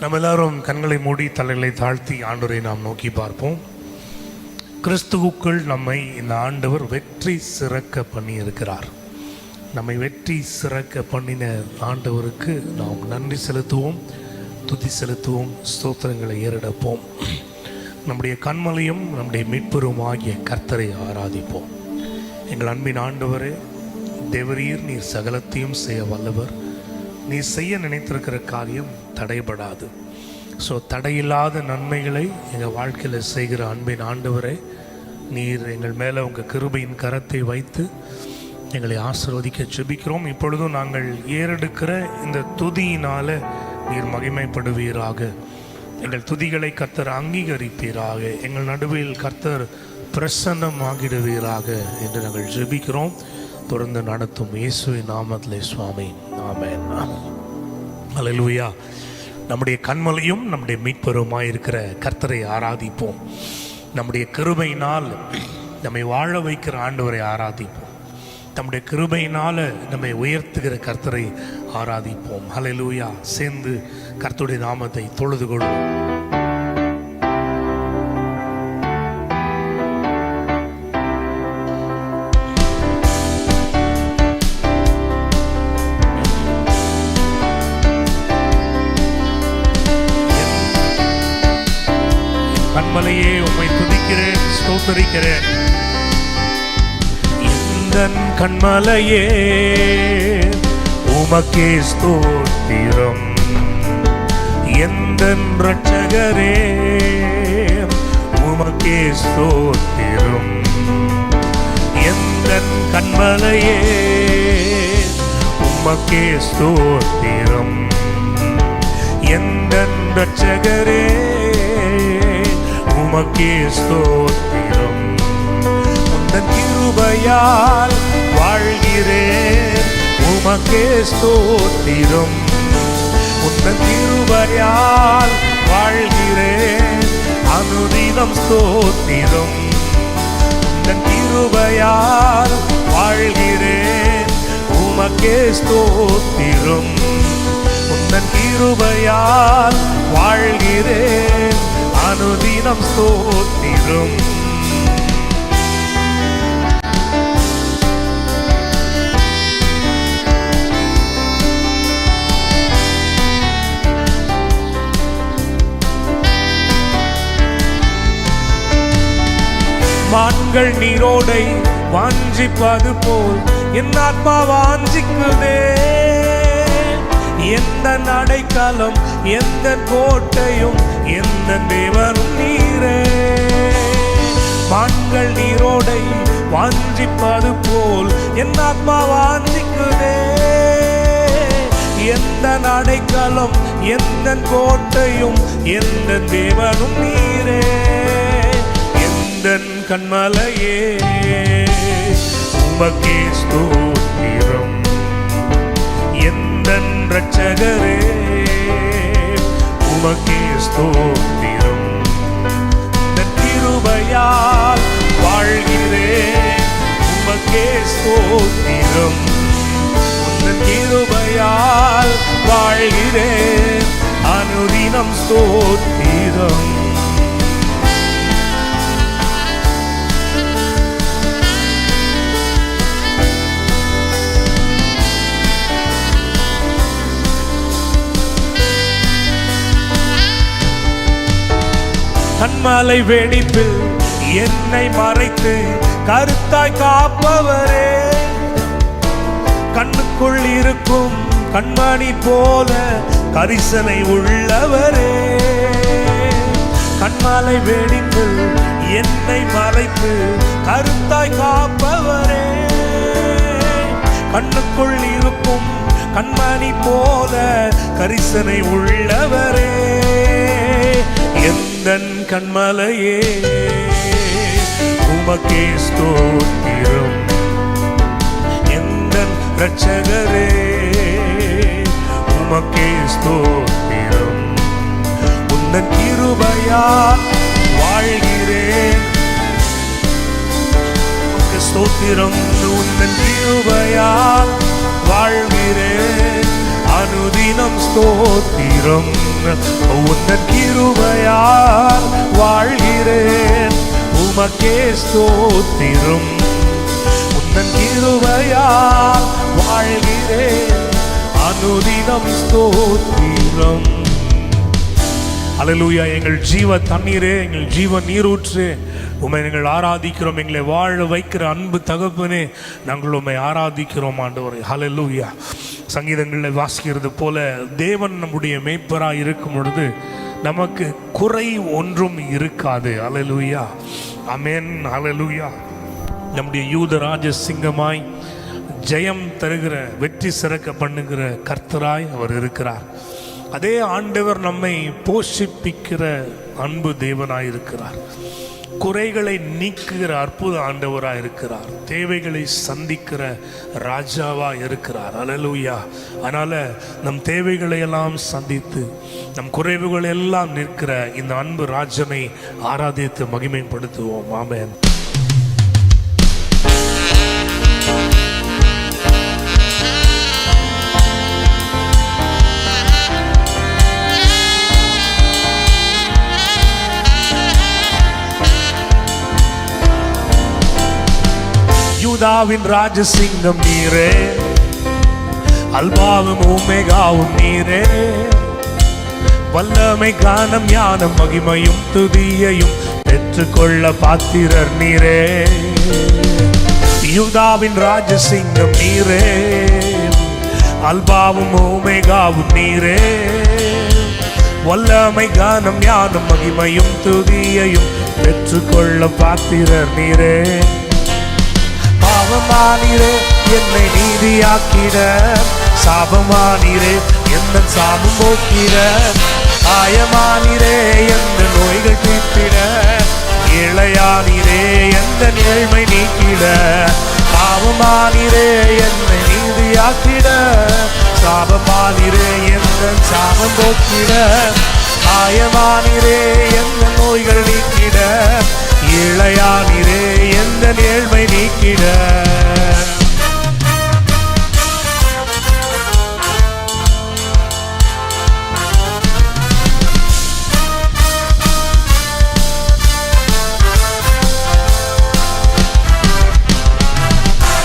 நம்ம எல்லாரும் கண்களை மூடி தலைகளை தாழ்த்தி ஆண்டவரை நாம் நோக்கி பார்ப்போம். கிறிஸ்துவுக்குள் நம்மை இந்த ஆண்டவர் வெற்றி சிறக்க பண்ணி இருக்கிறார். நம்மை வெற்றி சிறக்க பண்ணின ஆண்டவருக்கு நாம் நன்றி செலுத்துவோம், துதி செலுத்துவோம், ஸ்தோத்திரங்களை ஏறெடுப்போம். நம்முடைய கண்மலையும் நம்முடைய மீட்பெரும் ஆகிய கர்த்தரை ஆராதிப்போம். எங்கள் அன்பின் ஆண்டவரே, தேவரீர் நீர் சகலத்தையும் செய்ய வல்லவர். நீ செய்ய நினைத்திருக்கிற காரியம் தடைபடாது. தடையில்லாத நன்மைகளை எங்கள் வாழ்க்கையில் செய்கிற அன்பின் ஆண்டவரே, நீர் எங்கள் மேலே உங்கள் கிருபையின் கரத்தை வைத்து எங்களை ஆசீர்வதிக்க ஜெபிக்கிறோம். இப்பொழுதும் நாங்கள் ஏறெடுக்கிற இந்த துதியினால நீர் மகிமைப்படுவீராக. எங்கள் துதிகளை கர்த்தர் அங்கீகரிப்பீராக. எங்கள் நடுவில் கர்த்தர் பிரசன்னமாகிடுவீராக என்று நாங்கள் ஜெபிக்கிறோம். தொடர்ந்து நடத்தும் இயேசுவின் நாமத்திலே சுவாமி, ஆமென். அல்லேலூயா. நம்முடைய கண்மலையும் நம்முடைய மீட்பெருமாய் இருக்கிற கர்த்தரை ஆராதிப்போம். நம்முடைய கிருபையினால் நம்மை வாழ வைக்கிற ஆண்டவரை ஆராதிப்போம். நம்முடைய கிருபையினால நம்மை உயர்த்துகிற கர்த்தரை ஆராதிப்போம். அல்லேலூயா. சேர்ந்து கர்த்தருடைய நாமத்தை தொழுது கொள்வோம். கண்மலையே, உம்மை துதிக்கிறேன், ஸ்தோத்திரிக்கிறேன். எந்தன் கண்மலையே, உமக்கே ஸ்தோத்திரம். எந்தன் இரட்சகரே, உமக்கே ஸ்தோத்திரம். எந்தன் கண்மலையே, உமக்கே ஸ்தோத்திரம். எந்தன் இரட்சகரே, உமக்கே ஸ்தோத்திரம். உந்தன் கிருபையால் வாழ்கிறேன், உமக்கே ஸ்தோத்திரம். உந்தன் கிருபையால் வாழ்கிறேன், அனுதினம் ஸ்தோத்திரம். உந்தன் கிருபையால் வாழ்கிறேன், உமக்கே ஸ்தோத்திரம். உந்தன் கிருபையால் வாழ்கிறேன், அனுதினம் ஸ்தோத்திரம். மான்கள் நீரோடை வாஞ்சிப்பது போல் என் ஆத்மா வாஞ்சிக்குதே. எந்த அடைக்கலம், எந்த கோட்டையும், எந்த தேவனும் நீரே. மான்கள் நீரோடை வாஞ்சிப்பது போல் என் ஆத்மா வாஞ்சிக்குதே. எந்த அடைக்கலம், எந்த கோட்டையும், எந்த தேவனும் நீரே. எந்தன் கண்மலையே, உமக்கே ஸ்தோத்திரம். எந்தன் இரட்சகரே, உமக்கே ஸ்தோத்திரம். உந்தன் கிருபையால் வாழ்கிறேன், உமக்கே ஸ்தோத்திரம். உந்தன் கிருபையால் வாழ்கிறேன், அனுதினம் ஸ்தோத்திரம். கண்மலை வெடிப்பில் என்னை மறைத்து கருத்தாய் காப்பவரே. கண்ணுக்குள் இருக்கும் கண்மணி போல கரிசனை உள்ளவரே. கண்மலை வெடிப்பில் என்னை மறைத்து கருத்தாய் காப்பவரே. கண்ணுக்குள் இருக்கும் கண்மணி போல கரிசனை உள்ளவரே. எந்தன் கண்மலையே, உமக்கே ஸ்தோத்திரம். எந்தன் இரட்சகரே, உமக்கே ஸ்தோத்திரம். உந்தன் கிருபையால் வாழ்கிறேன், உமக்கு ஸ்தோத்திரம். உந்தன் கிருபையால் வாழ்கிறேன், அனுதினம் ஸ்தோத்திரம். உந்தன் கிருபையால் வாழ்கிறேன், உமக்கே ஸ்தோத்திரம். உந்தன் கிருபையால் வாழ்கிறேன், அனுதினம் ஸ்தோத்திரம். அல்லேலூயா. எங்கள் ஜீவ தண்ணீரே, எங்கள் ஜீவ நீரூற்று, உம்மை நாங்கள் ஆராதிக்கிறோம். எங்களை வாழ வைக்கிற அன்பு தகப்பனே, நாங்கள் உம்மை ஆராதிக்கிறோம் ஆண்டவரே. அல்லேலூயா. சங்கீதங்களில் வாசிக்கிறது போல தேவன் நம்முடைய மேய்ப்பராய் இருக்கும் பொழுது நமக்கு குறை ஒன்றும் இருக்காது. அல்லேலூயா, ஆமென். அல்லேலூயா. நம்முடைய யூத ராஜ சிங்கமாய் ஜெயம் தருகிற, வெற்றி சிறக்க பண்ணுகிற கர்த்தராய் அவர் இருக்கிறார். அதே ஆண்டவர் நம்மை போஷிப்பிக்கிற அன்பு தேவனாய் இருக்கிறார். குறைகளை நீக்குகிற அற்புத ஆண்டவராய் இருக்கிறார். தேவைகளை சந்திக்கிற ராஜாவா இருக்கிறார். அல்லேலூயா. அதனால நம் தேவைகளை எல்லாம் சந்தித்து நம் குறைவுகளை எல்லாம் நிற்கிற இந்த அன்பு ராஜனை ஆராதித்து மகிமைப்படுத்துவோம். ஆமென். யூதாவின் ராஜசிங்கம் நீரே, அல்பாவும் ஓமேகாவும் நீரே, வல்லமை கானம் ஞானம் மகிமையும் துதியையும் பெற்றுக்கொள்ள பாத்திரர் நீரே. யூதாவின் ராஜசிங்கம் நீரே, அல்பாவும் ஓமேகாவும் நீரே, வல்லமை கானம் ஞானம் மகிமையும் துதியையும் பெற்றுக்கொள்ள பாத்திரர் நீரே. பாவமானீரே என்னை நீதியாக்கிட, சாபமானீரே எந்த சாபம் போக்கிட, ஆயமானீரே எந்த நோய்கள் தீர்த்திட, ஏழையானீரே எந்த ஏழ்மை நீக்கிட. பாவமானீரே என்னை நீதியாக்கிட, சாபமானீரே எந்த சாபம் போக்கிட, ஆயமானீரே எந்த நோய்கள் நீக்கிட, ஏழையானீரே எந்த ஏழ்மை நீக்கிட.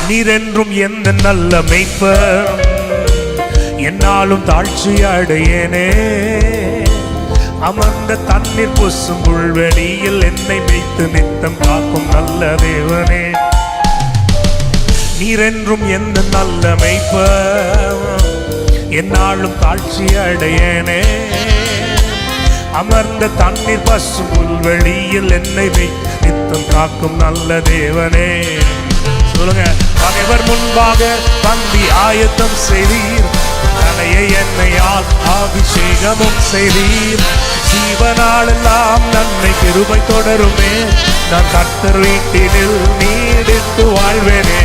நீரென்றும் எந்த நல்ல மேய்ப்பர், என்னாலும் தாழ்ச்சி அடையேனே. அமர்ந்த தண்ணீர் பொசும் புல்வெளியில் என்னை வைத்து நித்தம் காக்கும் நல்ல தேவனே. நீரென்றும் எந்த நல்ல மேய்ப்பர், என்னாலும் தாழ்ச்சி அடையேனே. அமர்ந்த தண்ணீர் பசும் புல்வெளியில் என்னை வைத்து நித்தம் காக்கும் நல்ல தேவனே. சொல்லுங்க. பகைவர் முன்பாக பந்தி ஆயத்தம் செய்தீர், தலையை எண்ணெயால் அபிஷேகமும் செய்தீர். ஜீவனாலெல்லாம் நன்மை கிருபை தொடருமே, நான் கர்த்தர் வீட்டினில் நீடித்து வாழ்வேனே.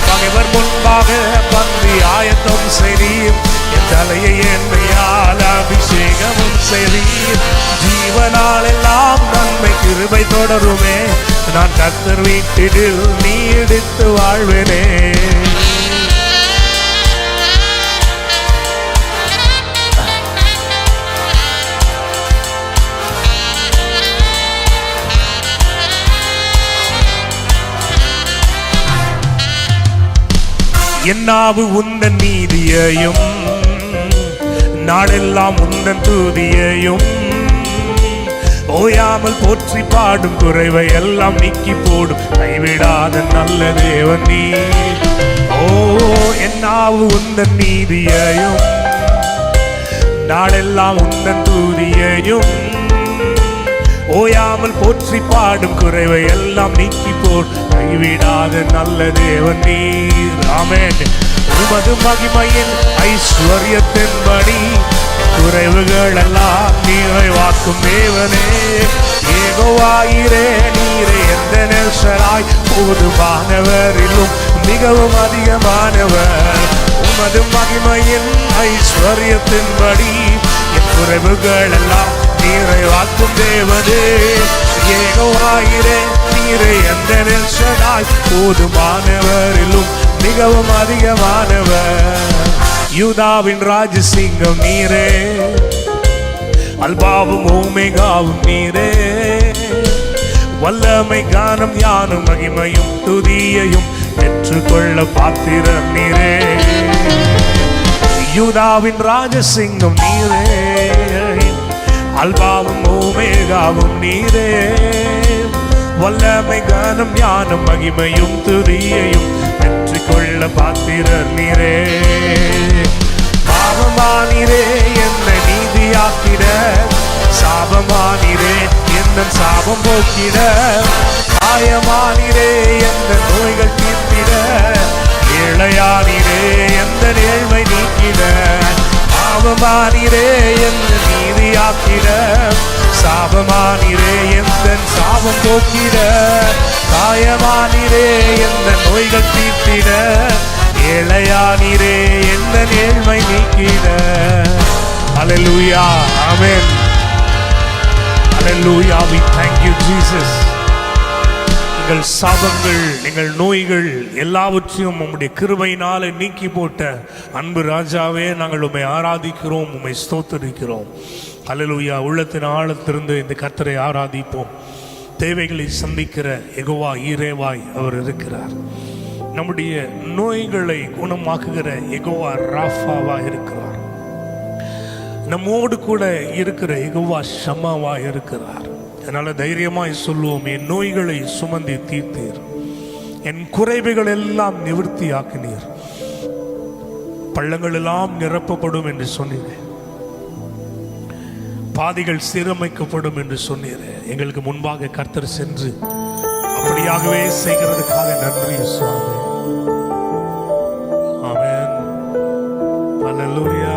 பகைவர் முன்பாக பந்தி ஆயத்தம் செய்தீர், என் தலையை எண்ணெயால் அபிஷேகமும் செய்தீர். ஜீவனாலெல்லாம் நன்மை கிருபை தொடருமே, நான் கர்த்தர் வீட்டினில் நீடித்து வாழ்வேனே. என்னாவு உந்தன் நீதியையும் நாளெல்லாம் உந்தன் துதியையும் ஓயாமல் போற்றி பாடும், குறைவை எல்லாம் நீக்கி போடும் கைவிடாத நல்ல தேவன் நீ. ஓ என்னாவு உந்தன் நீதியையும் நாளெல்லாம் உந்தன் துதியையும் ஓயாமல் போற்றி பாடும், குறைவை எல்லாம் நீக்கி போடும் கைவிடாத நல்ல தேவன் நீர். ஆமென். உமது மகிமையின் ஐஸ்வர்யத்தின்படி குறைவுகள் எல்லாம் நிறைவாக்கும் தேவனே. யெகோவாயிரே நீரே எந்த நேசராய், போதுமானவரிலும் மிகவும் அதிகமானவர். உமது மகிமையின் ஐஸ்வர்யத்தின்படி என் குறைவுகள் எல்லாம் நிறைவாக்கும் தேவனே. யெகோவாயிரே நீரே எந்த நேசராய், போதுமானவரிலும் மிகவும் அதிகமானவர். யூதாவின் ராஜசிங்கம் நீரே, அல்பாவும் ஓமேகாவும் நீரே. வல்லமை கானம் யானும் மகிமையும் துதியையும் பெற்றுக்கொள்ள பாத்திரம் நீரே. யூதாவின் ராஜசிங்கம் நீரே. அல்பாவும் ஓமேகாவும் நீரே. வல்லமை கானம் யானும் மகிமையும் துதியையும் பெற்றுக்கொள்ள பாத்திரம் நீரே. பாவமானீரே என்னை நீதியாக்கிட, சாபமானீரே எந்த சாபம் போக்கிட, காயமானீரே எந்த நோய்கள் தீர்த்திட, ஏழையானீரே எந்த ஏழ்மை நீக்கிட. பாவமானீரே எந்த நீதியாக்கிட, சாபமானீரே எந்த சாபம் போக்கிட, காயமானீரே எந்த நோய்கள் தீர்த்திட, ஏழையானீரே எந்த ஏழ்மை நீக்கிட. Hallelujah, amen. Hallelujah, we thank you Jesus. எங்கள் சாபங்கள், எங்கள் நோய்கள் எல்லாவற்றையும் உம்முடைய கிருபையினாலே நீக்கி போட்ட அன்பு ராஜாவே, நாங்கள் உம்மை ஆராதிக்கிறோம், உம்மை ஸ்தோத்திரிக்கிறோம். ஹல்லேலூயா. உள்ளத்தின் ஆழத்திலிருந்து இந்த கர்த்தரை ஆராதிப்போம். தேவைகளை சந்திக்கிற யெகோவா ஈரேவாய் அவர் இருக்கிறார். நம்முடைய நோய்களை குணமாக்குகிற யெகோவா ராஃபாவா இருக்கிறார். நம்மோடு கூட இருக்கிற யெகோவா ஷம்மாவா இருக்கிறார். அதனால தைரியமாய் சொல்லுவோம், என் நோய்களை சுமந்து தீர்த்தீர், என் குறைவுகள் எல்லாம் நிவர்த்தி ஆக்கினீர், பள்ளங்கள் எல்லாம் நிரப்பப்படும் என்று சொன்னீர், பாதைகள் சீரமைக்கப்படும் என்று சொன்னீர். எங்களுக்கு முன்பாக கர்த்தர் சென்று அப்படியாகவே செய்கிறதுக்காக நன்றி சுவாமி. ஆமென். ஹல்லேலூயா.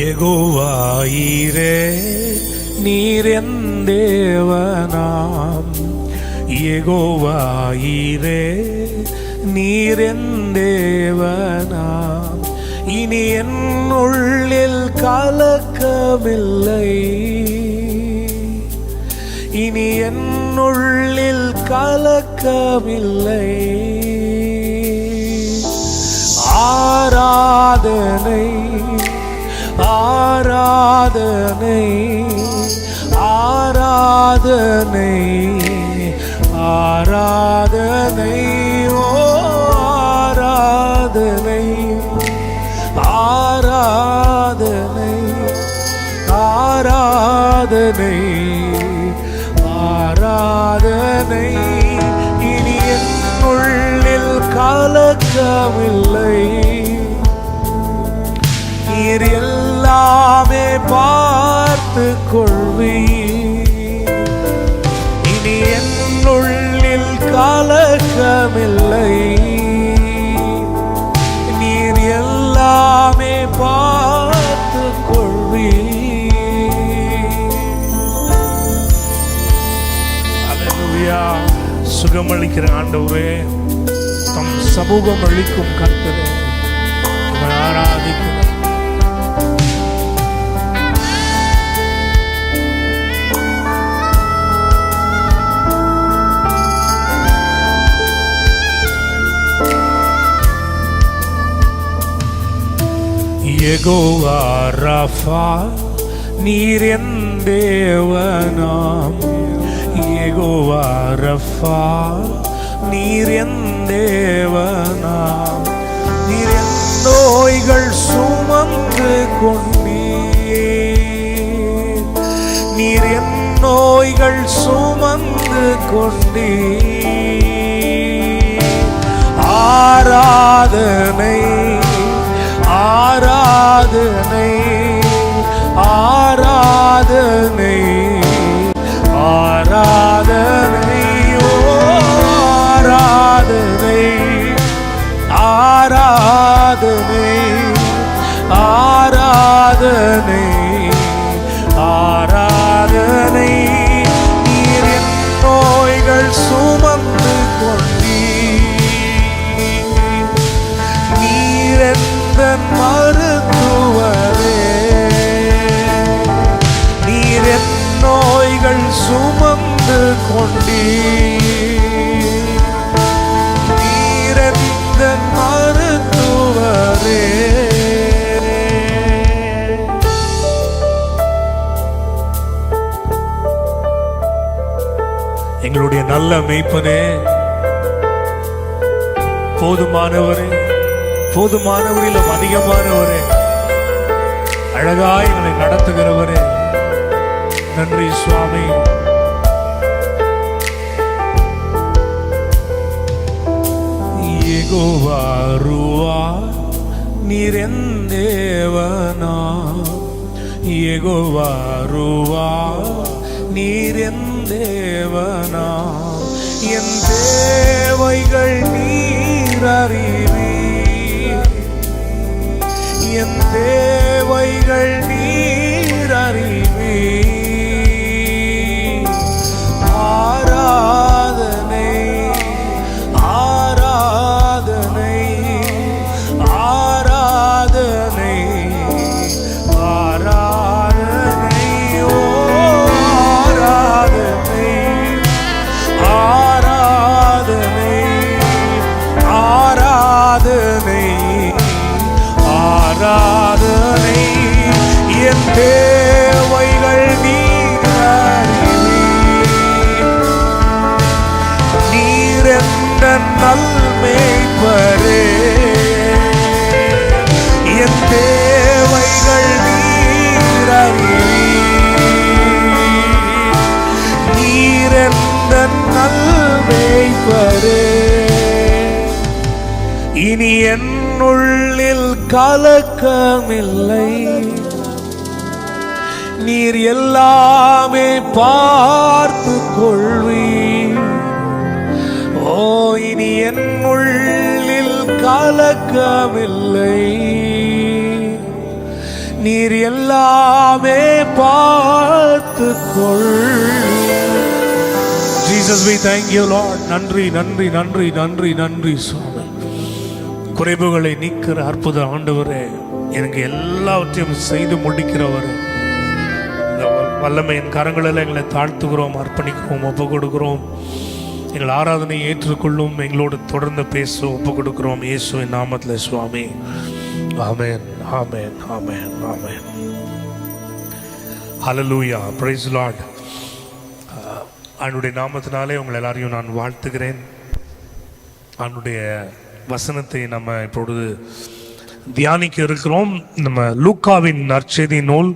யெகோவா ஈரே நீர் என் தேவனாம். யெகோவா ஈரே நீர் என் தேவனாம். இனி என் உள்ளில் கலக்கமில்லை, இனி என் உள்ளில் கலக்கமில்லை. ஆராதனை ஆராதனை ஆராதனை ஆராதனை ஓ ஆராதனை ஆராதனை ஆராதனை ஆராதனை. இனி என் உள்ளில் கலக்கமில்லை, நீர் எல்லாமே பார்த்து கொள்வீர். இனி என் உள்ளில் கலக்கமில்லை, நீர் எல்லாமே பார்த்து கொள்வீர். அல்லேலூயா. சுகமளிக்கிற ஆண்டவரே, தம் சமூகம் அளிக்கும் கர்த்தரே, ஆராதிக்கிறேன். யெகோவா ராஃபா நீர் என் தேவனாம். யெகோவா ராஃபா நீர் என் தேவனாம். நீர் என் நோய்கள் சுமந்து கொண்டீர், நீர் என் நோய்கள் சுமந்து கொண்டீர். ஆராதனை ஆராதனை ஆராதனை ஆராதனை ஓ ஆராதனை ஆராதனை ஆராதனை ஆராதனை. நீர் என் நோய்கள் சுமந்து கொண்டீர், நீர் என் மருந்து நல்ல மேய்ப்பனே, போதுமானவரே, போதுமானவரிலும் அதிகமானவரே, அழகாய் எங்களை நடத்துகிறவரே, நன்றி சுவாமி. யெகோவா ருவா நீர் என் தேவனா, யெகோவா ருவா நீர் என் தேவனா, என் தேவைகள் நீர் அறிவீர், என் தேவைகள் நீர் அறிவீர். ஆராதனை ஆராதனை ஆராதனை ஆராதனை ஓ ஆராதனை ஆராதனை ஆராதனை ஆராதனை என் தேவைகள் நீர் அறிவீர். நீர் என்ற நல்மேய்ப்பரே, என் தேவைகள் நீர் அறிவீர். நீர் என்ற நல்மேய்ப்பரே, இனி என்னுள்ளில் கலக்கமில்லை, நீர் எல்லாமே பார்த்து கொள்வீர். ஓ இனி என்னுள்ளில் கலக்கமில்லை, நீர் எல்லாமே பார்த்து கொள்வீர். Jesus, we thank you Lord. நன்றி நன்றி நன்றி நன்றி நன்றி சுவாமி. குறைவுகளை நீக்கிற அற்புத ஆண்டவரே, எனக்கு எல்லாவற்றையும் செய்து முடிக்கிறவர், இந்த வல்லமையின் கரங்களில் எங்களை தாழ்த்துகிறோம், அர்ப்பணிக்கிறோம், ஒப்பு கொடுக்கிறோம். எங்கள் ஆராதனையை ஏற்றுக்கொள்ளும், எங்களோடு தொடர்ந்து பேசும், ஒப்பு கொடுக்கிறோம் இயேசுவின் நாமத்தில் சுவாமி. ஆமென் ஆமென் ஆமென் ஆமென். ஹல்லேலூயா, பிரைஸ் லார்ட். அவனுடைய நாமத்தினாலே உங்கள் எல்லாரையும் நான் வாழ்த்துகிறேன். அவனுடைய வசனத்தை நம்ம இப்பொழுது தியானிக்க இருக்கிறோம். நம்ம லூக்காவின் நற்செய்தி நூல்,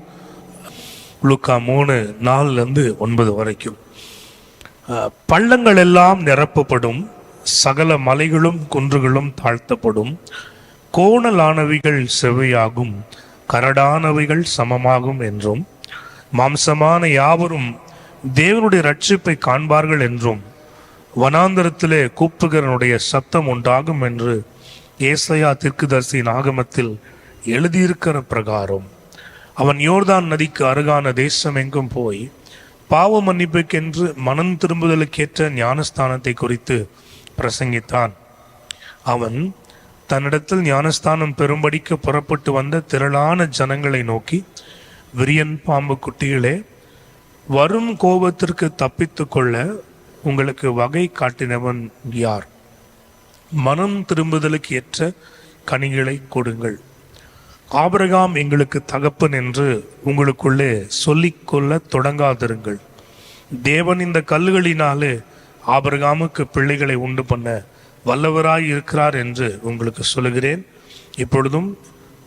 லூக்கா 3:4-9 வரைக்கும். பள்ளங்கள் எல்லாம் நிரப்பப்படும், சகல மலைகளும் குன்றுகளும் தாழ்த்தப்படும், கோணலானவைகள் செவ்வையாகும், கரடானவைகள் சமமாகும் என்றும், மாம்சமான யாவரும் தேவனுடைய ரட்சிப்பை காண்பார்கள் என்றும், வனாந்தரத்திலே கூப்புகிறனுடைய சத்தம் உண்டாகும் என்று ஏசாயா தீர்க்கதரிசியின் ஆகமத்தில் எழுதியிருக்கிற பிரகாரம் அவன் யோர்தான் நதிக்கு அருகான தேசம் எங்கும் போய் பாவ மன்னிப்புக்கென்று மனம் திரும்புதலுக்கேற்ற ஞானஸ்தானத்தை குறித்து பிரசங்கித்தான். அவன் தன்னிடத்தில் ஞானஸ்தானம் பெறும்படிக்கு புறப்பட்டு வந்த திரளான ஜனங்களை நோக்கி, விரியன் பாம்பு குட்டிகளே, வரும் கோபத்திற்கு தப்பித்து கொள்ள உங்களுக்கு வகை காட்டினவன் யார்? மனம் திரும்புதலுக்கு ஏற்ற கனிகளை கொடுங்கள். ஆபிரகாம் எங்களுக்கு தகப்பன் என்று உங்களுக்குள்ளே சொல்லிக்கொள்ள தொடங்காதிருங்கள். தேவன் இந்த கல்லுகளினாலே ஆபிரகாமுக்கு பிள்ளைகளை உண்டு பண்ண வல்லவராய் இருக்கிறார் என்று உங்களுக்கு சொல்லுகிறேன். இப்பொழுதும்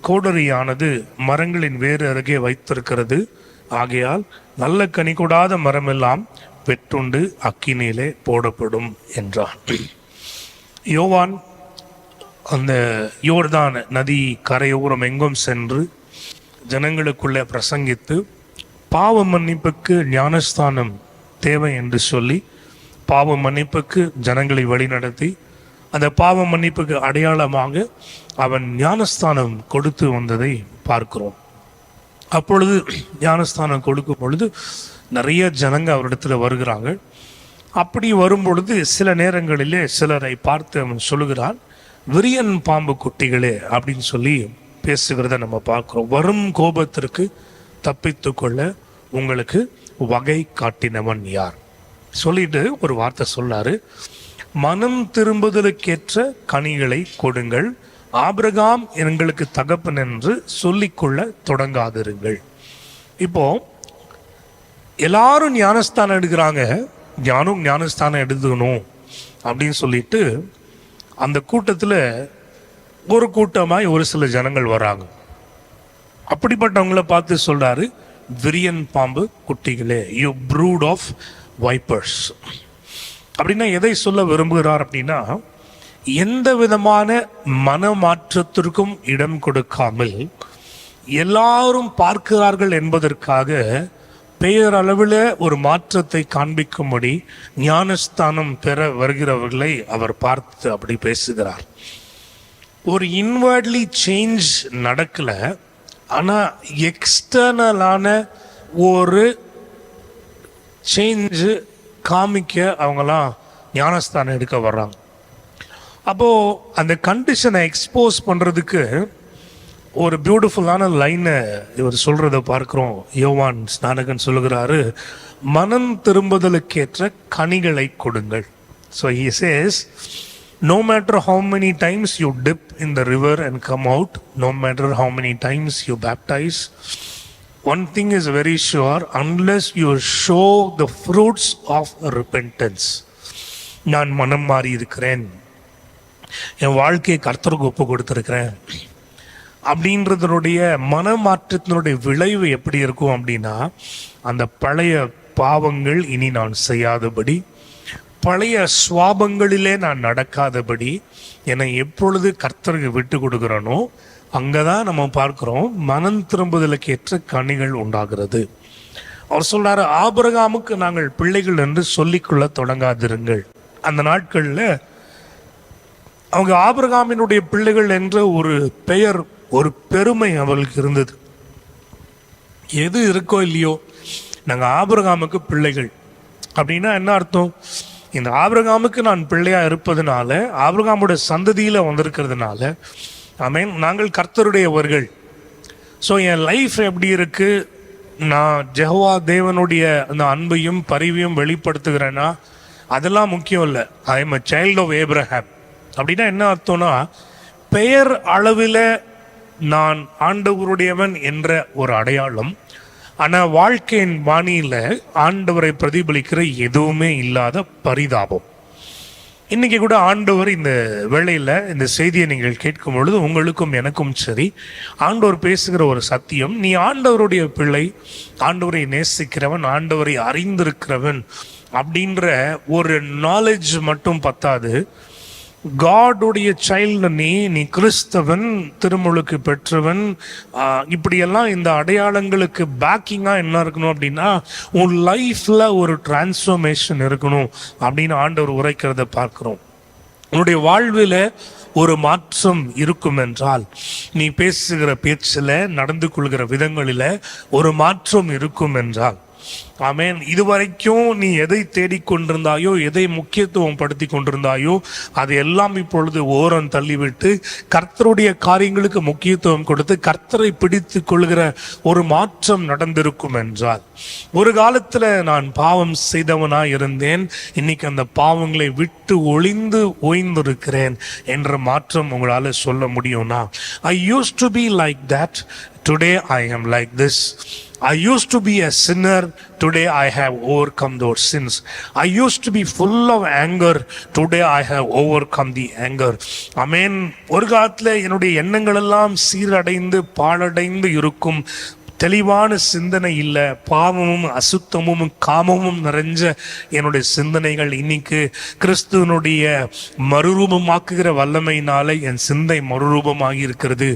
கோடரியானது மரங்களின் வேறு அருகே வைத்திருக்கிறது. ஆகையால் நல்ல கனி கொடாத மரமெல்லாம் வெட்டுண்டு அக்கினியிலே போடப்படும் என்றான். யோவான் அந்த யோர்தான் நதி கரையோரம் எங்கும் சென்று ஜனங்களுக்குள்ளே பிரசங்கித்து பாவ மன்னிப்புக்கு ஞானஸ்தானம் தேவை என்று சொல்லி பாவ மன்னிப்புக்கு ஜனங்களை வழிநடத்தி அந்த பாவ மன்னிப்புக்கு அடையாளமாக அவன் ஞானஸ்தானம் கொடுத்து வந்ததை பார்க்கிறோம். அப்பொழுது ஞானஸ்தானம் கொடுக்கும் பொழுது நிறைய ஜனங்க அவரிடத்துல வருகிறாங்க. அப்படி வரும்பொழுது சில நேரங்களிலே சிலரை பார்த்து அவன் சொல்லுகிறான், விரியன் பாம்பு குட்டிகளே அப்படின்னு சொல்லி பேசுகிறத நம்ம பார்க்கிறோம். வரும் கோபத்திற்கு தப்பித்து கொள்ள உங்களுக்கு வகை காட்டினவன் யார்? சொல்லிட்டு ஒரு வார்த்தை சொல்லாரு, மனம் திரும்புதலுக்கேற்ற கனிகளை கொடுங்கள், ஆபிரகாம் எங்களுக்கு தகப்பன் என்று சொல்லிக்கொள்ள தொடங்காதிருங்கள். இப்போ எல்லாரும் ஞானஸ்தானம் எடுக்கிறாங்க, ஞானும் ஞானஸ்தானம் எடுத்துக்கணும் அப்படின்னு சொல்லிட்டு அந்த கூட்டத்தில் ஒரு கூட்டமாய் ஒரு சில ஜனங்கள் வராங்க. அப்படிப்பட்டவங்கள பார்த்து சொல்றாரு, விரியன் பாம்பு குட்டிகளே, யூ ப்ரூட் ஆஃப் வைப்பர்ஸ். அப்படின்னா எதை சொல்ல விரும்புகிறார் அப்படின்னா, எந்த விதமான மனமாற்றத்திற்கும் இடம் கொடுக்காமல் எல்லாரும் பார்க்கிறார்கள் என்பதற்காக பெயரளவில் ஒரு மாற்றத்தை காண்பிக்கும்படி ஞானஸ்தானம் பெற வருகிறவர்களை அவர் பார்த்து அப்படி பேசுகிறார். ஒரு இன்வர்ட்லி சேஞ்ச் நடக்கல, ஆனால் எக்ஸ்டர்னலான ஒரு சேஞ்சு காமிக்க அவங்களாம் ஞானஸ்தானம் எடுக்க வர்றாங்க. அப்போது அந்த கண்டிஷனை எக்ஸ்போஸ் பண்ணுறதுக்கு ஒரு பியூட்டிஃபுல்லான லைனை இவர் சொல்கிறத பார்க்குறோம். யோவான் ஸ்நானகன் சொல்லுகிறாரு, மனம் திரும்புதலுக்கேற்ற கனிகளை கொடுங்கள். So he says, no matter how many times you dip in the river and come out, no matter how many times you baptize, one thing is very sure, unless you show the fruits of repentance. நான் மனம் மாறி இருக்கிறேன், என் வாழ்க்கையை கர்த்தருக்கு ஒப்பு கொடுத்துருக்கிறேன் அப்படின்றதனுடைய மனமாற்றத்தினுடைய விளைவு எப்படி இருக்கும் அப்படின்னா, அந்த பழைய பாவங்கள் இனி நான் செய்யாதபடி, பழைய சுவாபங்களிலே நான் நடக்காதபடி என்னை எப்பொழுது கர்த்தருக்கு விட்டு கொடுக்குறனோ அங்கதான் நம்ம பார்க்கிறோம் மனம் திரும்புதலுக்கு ஏற்ற கனிகள் உண்டாகிறது. அவர் சொல்றாரு, ஆபிரகாமுக்கு நாங்கள் பிள்ளைகள் என்று சொல்லிக்கொள்ள தொடங்காதிருங்கள். அந்த நாட்கள்ல அவங்க ஆபிரகாமினுடைய பிள்ளைகள் என்ற ஒரு பெயர், ஒரு பெருமை அவர்களுக்கு இருந்தது. எது இருக்கோ இல்லையோ, நாங்கள் ஆபிரகாமுக்கு பிள்ளைகள் அப்படின்னா என்ன அர்த்தம்? இந்த ஆபிரகாமுக்கு நான் பிள்ளையா இருப்பதுனால, ஆபிரகாமுடைய சந்ததியில வந்திருக்கிறதுனால, ஆமென், நாங்கள் கர்த்தருடையவர்கள். ஸோ என் லைஃப் எப்படி இருக்கு, நான் ஜெகோவா தேவனுடைய அந்த அன்பையும் பரிவையும் வெளிப்படுத்துகிறேன்னா அதெல்லாம் முக்கியம் இல்லை. I am a child of Abraham. அப்படின்னா என்ன அர்த்தம்னா, பெயர் அளவில் நான் ஆண்டவருடையவன் என்ற ஒரு அடையாளம், ஆனால் வாழ்க்கையின் வாணியில் ஆண்டவரை பிரதிபலிக்கிற எதுவுமே இல்லாத பரிதாபம். இன்னைக்கு கூட ஆண்டவர் இந்த வேளையில் இந்த செய்தியை நீங்கள் கேட்கும் பொழுது உங்களுக்கும் எனக்கும் சரி, ஆண்டவர் பேசுகிற ஒரு சத்தியம், நீ ஆண்டவருடைய பிள்ளை, ஆண்டவரை நேசிக்கிறவன், ஆண்டவரை அறிந்திருக்கிறவன் அப்படின்ற ஒரு நாலேஜ் மட்டும் பத்தாது. காடுடைய சைல்டு நீ கிறிஸ்தவன், திருமுழுக்கு பெற்றவன், இப்படியெல்லாம் இந்த அடையாளங்களுக்கு பேக்கிங்காக என்ன இருக்கணும் அப்படின்னா, உன் லைஃப்ல ஒரு டிரான்ஸ்ஃபர்மேஷன் இருக்கணும் அப்படின்னு ஆண்டவர் உரைக்கிறத பார்க்கிறோம். உன்னுடைய வாழ்வில் ஒரு மாற்றம் இருக்கும் என்றால், நீ பேசுகிற பேச்சில், நடந்து கொள்கிற விதங்களில் ஒரு மாற்றம் இருக்கும் என்றால், ஆமென், இதுவரைக்கும் நீ எதை தேடிக்கொண்டிருந்தாயோ, எதை முக்கியத்துவம் படுத்தி கொண்டிருந்தாயோ, அது எல்லாம் இப்பொழுது ஓரம் தள்ளிவிட்டு கர்த்தருடைய காரியங்களுக்கு முக்கியத்துவம் கொடுத்து கர்த்தரை பிடித்து கொள்கிற ஒரு மாற்றம் நடந்திருக்கும் என்றால், ஒரு காலத்துல நான் பாவம் செய்தவனாய் இருந்தேன், இன்னைக்கு அந்த பாவங்களை விட்டு ஒளிந்து ஓய்ந்திருக்கிறேன் என்ற மாற்றம் உங்களால சொல்ல முடியும்னா, I used to be like that, today I am like this. I used to be a sinner, today I have overcome those sins. I used to be full of anger, today I have overcome the anger. Amen. ஒரு காலத்துல என்னுடைய எண்ணங்கள் எல்லாம் சீரடைந்து பாழடைந்து இருக்கும், தெளிவான சிந்தனை இல்லை, பாவமும் அசுத்தமும் காமமும் நிறைஞ்ச என்னுடைய சிந்தனைகள் இன்னைக்கு கிறிஸ்துவனுடைய மறுரூபமாக்குகிற வல்லமையினால என் சிந்தை மறுரூபமாகி இருக்கிறது.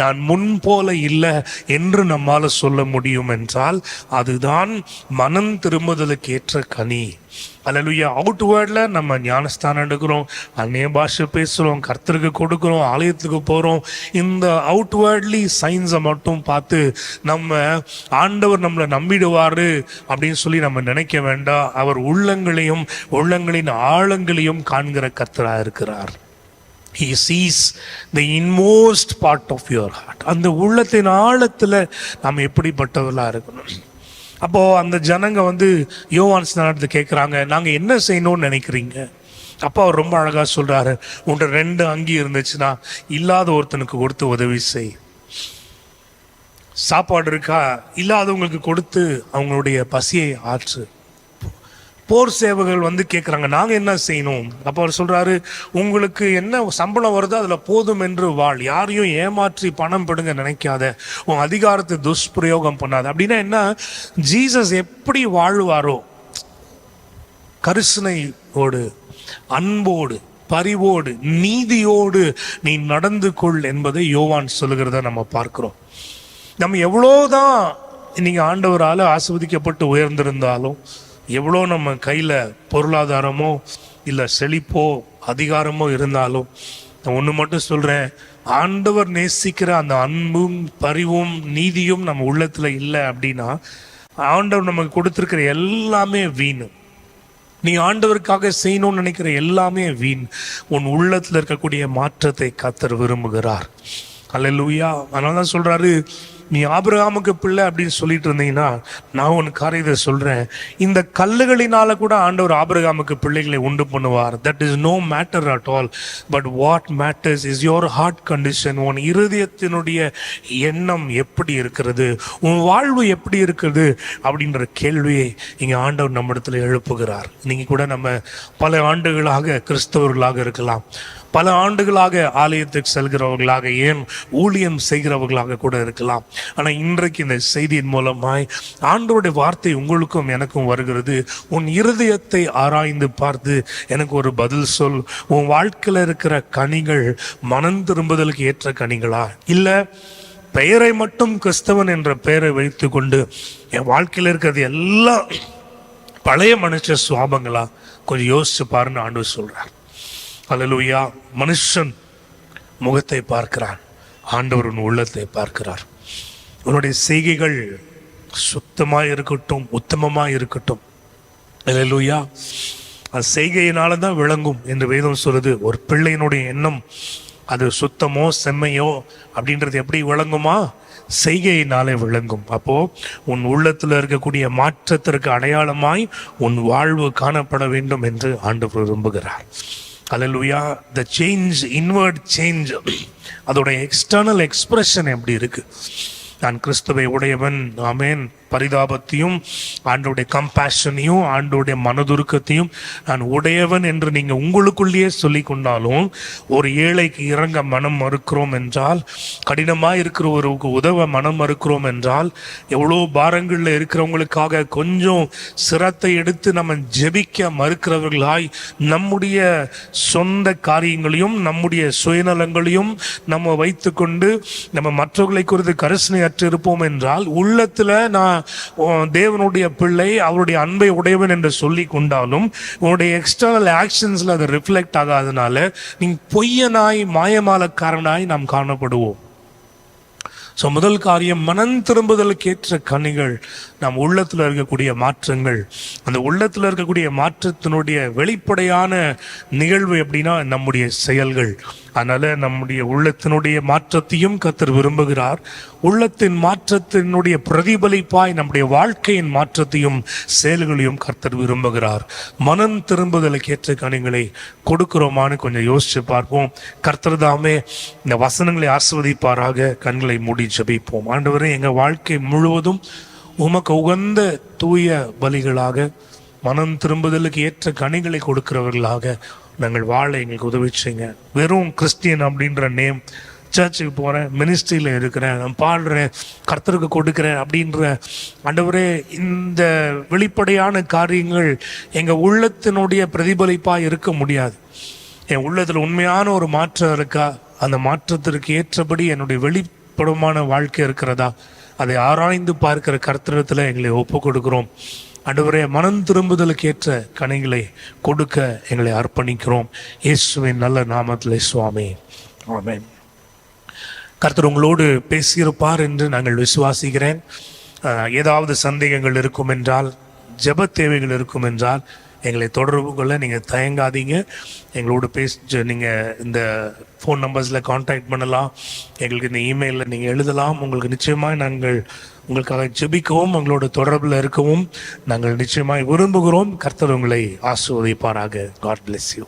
நான் முன் போல இல்லை என்று நம்மால சொல்ல முடியும் என்றால், அதுதான் மனம் திரும்புதலுக்கு ஏற்ற கனி. அல்லேலூயா. அவுட்வேர்டில் நம்ம ஞானஸ்தானம் எடுக்கிறோம், அந்நிய பாஷை பேசுகிறோம், கர்த்தருக்கு கொடுக்குறோம், ஆலயத்துக்கு போகிறோம். இந்த அவுட்வேர்ட்லி சைன்ஸை மட்டும் பார்த்து நம்ம ஆண்டவர் நம்மளை நம்பிடுவார் அப்படின்னு சொல்லி நம்ம நினைக்க வேண்டாம். அவர் உள்ளங்களையும் உள்ளங்களின் ஆழங்களையும் காண்கிற கர்த்தராக இருக்கிறார். He sees the inmost part of your heart. அந்த உள்ளத்தின் ஆழத்தில் நாம் எப்படிப்பட்டவர்களாக இருக்கணும். அப்போது அந்த ஜனங்க யோவான் ஸ்நானத்தை கேட்குறாங்க, நாங்கள் என்ன செய்யணும்னு நினைக்கிறீங்க? அப்போ அவர் ரொம்ப அழகாக சொல்கிறாரு, உன்கிட்ட 2 அங்கி இருந்துச்சுன்னா இல்லாத ஒருத்தனுக்கு கொடுத்து உதவி செய். சாப்பாடு இருக்கா, இல்லாதவங்களுக்கு கொடுத்து அவங்களுடைய பசியை ஆற்று. போர் சேவகர்கள் வந்து கேட்குறாங்க, நாங்கள் என்ன செய்யணும்? அப்போ அவர் சொல்கிறாரு, உங்களுக்கு என்ன சம்பளம் வருதோ அதில் போதும் என்று வாழ், யாரையும் ஏமாற்றி பணம் பெடுங்க நினைக்காத, உன் அதிகாரத்தை துஷ்பிரயோகம் பண்ணாத. அப்படின்னா என்ன? ஜீசஸ் எப்படி வாழ்வாரோ, கரிசனையோடு, அன்போடு, பரிவோடு, நீதியோடு நீ நடந்து கொள் என்பதை யோவான் சொல்லுகிறத நம்ம பார்க்கிறோம். நம்ம எவ்வளோதான் நீங்கள் ஆண்டவரால் ஆசீர்வதிக்கப்பட்டு உயர்ந்திருந்தாலும், எவ்வளோ நம்ம கையில் பொருளாதாரமோ இல்லை செழிப்போ அதிகாரமோ இருந்தாலும், நான் ஒன்று மட்டும் சொல்கிறேன், ஆண்டவர் நேசிக்கிற அந்த அன்பும் பரிவும் நீதியும் நம்ம உள்ளத்தில் இல்லை அப்படின்னா, ஆண்டவர் நமக்கு கொடுத்துருக்கிற எல்லாமே வீண். நீ ஆண்டவருக்காக செய்யணும்னு நினைக்கிற எல்லாமே வீண். உன் உள்ளத்தில் இருக்கக்கூடிய மாற்றத்தை கர்த்தர் விரும்புகிறார். அல்லேலூயா. அதனால தான் சொல்கிறாரு, நீ ஆபிரகாமுக்கு பிள்ளை அப்படின்னு சொல்லிட்டு இருந்தீங்கன்னா, நான் உன் காரியத்தை சொல்கிறேன், இந்த கல்லுகளினால கூட ஆண்டவர் ஆபிரகாமுக்கு பிள்ளைகளை உண்டு பண்ணுவார். That is no matter at all. But what matters is your heart condition. உன் இருதயத்தினுடைய எண்ணம் எப்படி இருக்கிறது, உன் வாழ்வு எப்படி இருக்கிறது அப்படின்ற கேள்வியை இங்கே ஆண்டவர் நம்ம இடத்துல எழுப்புகிறார். நீங்கள் கூட நம்ம பல ஆண்டுகளாக கிறிஸ்தவர்களாக இருக்கலாம், பல ஆண்டுகளாக ஆலயத்துக்கு செல்கிறவர்களாக, ஏன் ஊழியம் செய்கிறவர்களாக கூட இருக்கலாம். ஆனால் இன்றைக்கு இந்த செய்தியின் மூலமாய் ஆண்டவருடைய வார்த்தை உங்களுக்கும் எனக்கும் வருகிறது. உன் இருதயத்தை ஆராய்ந்து பார்த்து எனக்கு ஒரு பதில் சொல். உன் வாழ்க்கையில் இருக்கிற கனிகள் மனம் திரும்புதலுக்கு ஏற்ற கனிகளா, இல்லை பெயரை மட்டும் கிறிஸ்தவன் என்ற பெயரை வைத்து கொண்டு என் வாழ்க்கையில் இருக்கிறது எல்லாம் பழைய மனுஷ சுவாபங்களா? கொஞ்சம் யோசிச்சு பாருன்னு ஆண்டவர் சொல்றார். அல்லேலூயா. மனுஷன் முகத்தை பார்க்கிறான், ஆண்டவர் உன் உள்ளத்தை பார்க்கிறார். உன்னுடைய செய்கைகள் சுத்தமாக இருக்கட்டும், உத்தமமாக இருக்கட்டும். அல்லேலூயா. அது செய்கையினால தான் விளங்கும் என்று வேதம் சொல்லுது. ஒரு பிள்ளையினுடைய எண்ணம் அது சுத்தமோ செம்மையோ அப்படின்றது எப்படி விளங்குமா? செய்கையினாலே விளங்கும். அப்போ உன் உள்ளத்தில் இருக்கக்கூடிய மாற்றத்திற்கு அடையாளமாய் உன் வாழ்வு காணப்பட வேண்டும் என்று ஆண்டவர் விரும்புகிறார். அல்லேலூயா. the change, inward change, அதோட எக்ஸ்டர்னல் எக்ஸ்பிரஷன் எப்படி இருக்கு? நான் கிறிஸ்துவை உடையவன், ஆமேன், பரிதாபத்தையும் ஆண்டோடைய கம்பேஷனையும் ஆண்டோடைய மனதுருக்கத்தையும் நான் உடையவன் என்று நீங்கள் உங்களுக்குள்ளேயே சொல்லி கொண்டாலும், ஒரு ஏழைக்கு இறங்க மனம் மறுக்கிறோம் என்றால், கடினமாக இருக்கிறவருக்கு உதவ மனம் மறுக்கிறோம் என்றால், எவ்வளோ பாரங்களில் இருக்கிறவங்களுக்காக கொஞ்சம் சிரத்தை எடுத்து நம்ம ஜெபிக்க மறுக்கிறவர்களாய் நம்முடைய சொந்த காரியங்களையும் நம்முடைய சுயநலங்களையும் நம்ம வைத்து கொண்டு நம்ம மற்றவர்களை குறித்து கரிசனை அற்று இருப்போம் என்றால், உள்ளத்தில் நான் தேவனுடைய பிள்ளை, அவருடைய அன்பை உடையவன் என்று சொல்லி கொண்டாலும் உன்னுடைய எக்ஸ்டர்னல் ஆக்ஷன்ஸ்ல அது ரிஃப்ளெக்ட் ஆகாதனால நீங்க பொய்யனாய் மாயமாலக்காரனாய் நாம் காணப்படுவோம். ஸோ முதல் காரியம், மனம் திரும்புதலுக்கு ஏற்ற கனிகள், நம் உள்ளத்தில் இருக்கக்கூடிய மாற்றங்கள். அந்த உள்ளத்தில் இருக்கக்கூடிய மாற்றத்தினுடைய வெளிப்படையான நிகழ்வு எப்படின்னா நம்முடைய செயல்கள். அதனால நம்முடைய உள்ளத்தினுடைய மாற்றத்தையும் கர்த்தர் விரும்புகிறார். உள்ளத்தின் மாற்றத்தினுடைய பிரதிபலிப்பாய் நம்முடைய வாழ்க்கையின் மாற்றத்தையும் செயல்களையும் கர்த்தர் விரும்புகிறார். மனம் திரும்புதலுக்கு ஏற்ற கனிகளை கொடுக்கிறோமான்னு கொஞ்சம் யோசிச்சு பார்ப்போம். கர்த்தர் தாமே இந்த வசனங்களை ஆசீர்வதிப்பாராக. கண்களை மூடி ஜெபிப்போம். ஆண்டவரே, எங்கள் வாழ்க்கை முழுவதும் உமக்கு உகந்த தூய பலிகளாக, மனம் திரும்புதலுக்கு ஏற்ற கனிகளை கொடுக்கிறவர்களாக நாங்கள் வாழ எங்களுக்கு உதவி செய்யுங்க. வெறும் கிறிஸ்டியன் அப்படின்ற நேம், சர்ச்சுக்கு போகிறேன், மினிஸ்ட்ரியில் இருக்கிறேன், நான் பாடுறேன், கர்த்தருக்கு கொடுக்குறேன் அப்படின்ற ஆண்டவரே, இந்த வெளிப்படையான காரியங்கள் எங்கள் உள்ளத்தினுடைய பிரதிபலிப்பாக இருக்க முடியாது. என் உள்ளத்தில் உண்மையான ஒரு மாற்றம் இருக்கா? அந்த மாற்றத்திற்கு ஏற்றபடி என்னுடைய வெளிப்படமான வாழ்க்கை இருக்கிறதா? அதை ஆராய்ந்து பார்க்கிற கர்த்தரத்தில் எங்களை ஒப்பு கொடுக்கிறோம். ஆண்டவரே, மனம் திரும்புதலுக்கு ஏற்ற கனிகளை கொடுக்க எங்களை அர்ப்பணிக்கிறோம். இயேசுவின் நல்ல நாமத்திலே சுவாமி, ஆமென். கர்த்தர் உங்களோடு பேசியிருப்பார் என்று நாங்கள் விசுவாசிக்கிறேன். ஏதாவது சந்தேகங்கள் இருக்கும் என்றால், ஜெப தேவைகள் இருக்கும் என்றால் எங்களை தொடர்பு கொள்ள நீங்கள் தயங்காதீங்க. எங்களோடு நீங்கள் இந்த ஃபோன் நம்பர்ஸில் கான்டாக்ட் பண்ணலாம். எங்களுக்கு இந்த இமெயிலில் நீங்கள் எழுதலாம். உங்களுக்கு நிச்சயமாக நாங்கள் உங்களுக்காக ஜெபிக்கவும் உங்களோட தொடர்பில் இருக்கவும் நாங்கள் நிச்சயமாக விரும்புகிறோம். கர்த்தர் உங்களை ஆசீர்வதிப்பாராக. God bless you.